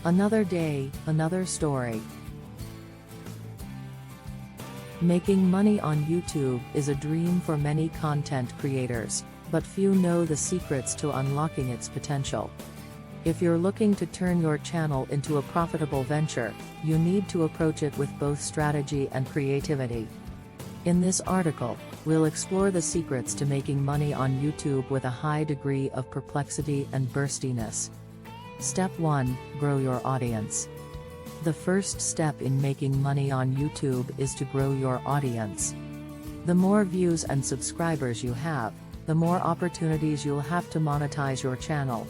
Another day, another story. Making money on YouTube is a dream for many content creators, but few know the secrets to unlocking its potential. If you're looking to turn your channel into a profitable venture, you need to approach it with both strategy and creativity. In this article, we'll explore the secrets to making money on YouTube with a high degree of perplexity and burstiness. Step 1. Grow your audience. The first step in making money on YouTube is to grow your audience. The more views and subscribers you have, the more opportunities you'll have to monetize your channel.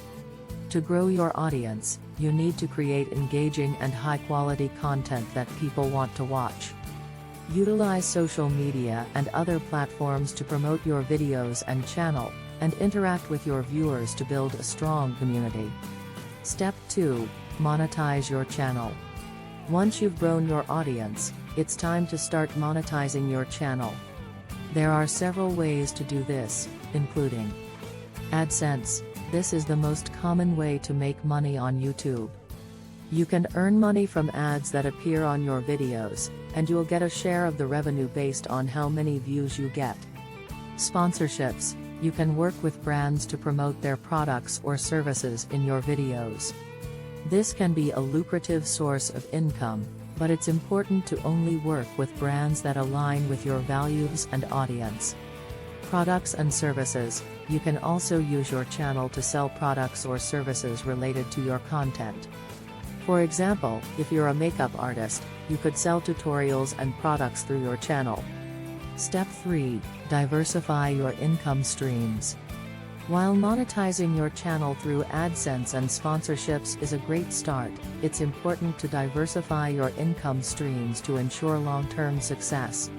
To grow your audience, you need to create engaging and high-quality content that people want to watch. Utilize social media and other platforms to promote your videos and channel, and interact with your viewers to build a strong community. Step 2. Monetize your channel. Once you've grown your audience, it's time to start monetizing your channel. There are several ways to do this, including AdSense. This is the most common way to make money on YouTube. You can earn money from ads that appear on your videos, and you'll get a share of the revenue based on how many views you get. Sponsorships. You can work with brands to promote their products or services in your videos. This can be a lucrative source of income, but it's important to only work with brands that align with your values and audience. Products and services. You can also use your channel to sell products or services related to your content. For example, if you're a makeup artist, you could sell tutorials and products through your channel. Step 3. Diversify your income streams. While monetizing your channel through AdSense and sponsorships is a great start, it's important to diversify your income streams to ensure long-term success.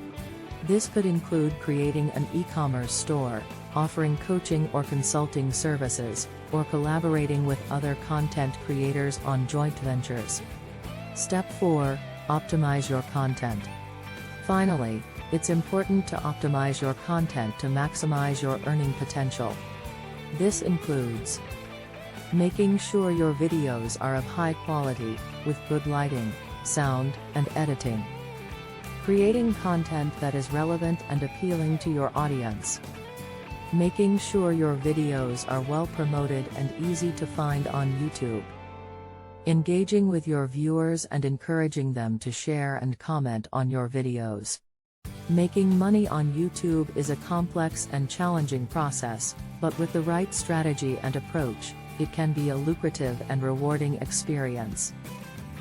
This could include creating an e-commerce store, offering coaching or consulting services, or collaborating with other content creators on joint ventures. Step 4. Optimize your content. Finally, it's important to optimize your content to maximize your earning potential. This includes making sure your videos are of high quality, with good lighting, sound, and editing. Creating content that is relevant and appealing to your audience. Making sure your videos are well promoted and easy to find on YouTube. Engaging with your viewers and encouraging them to share and comment on your videos. Making money on YouTube is a complex and challenging process, but with the right strategy and approach, it can be a lucrative and rewarding experience.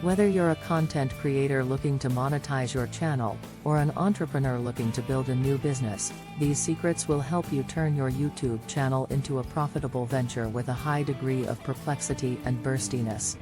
Whether you're a content creator looking to monetize your channel, or an entrepreneur looking to build a new business, these secrets will help you turn your YouTube channel into a profitable venture with a high degree of perplexity and burstiness.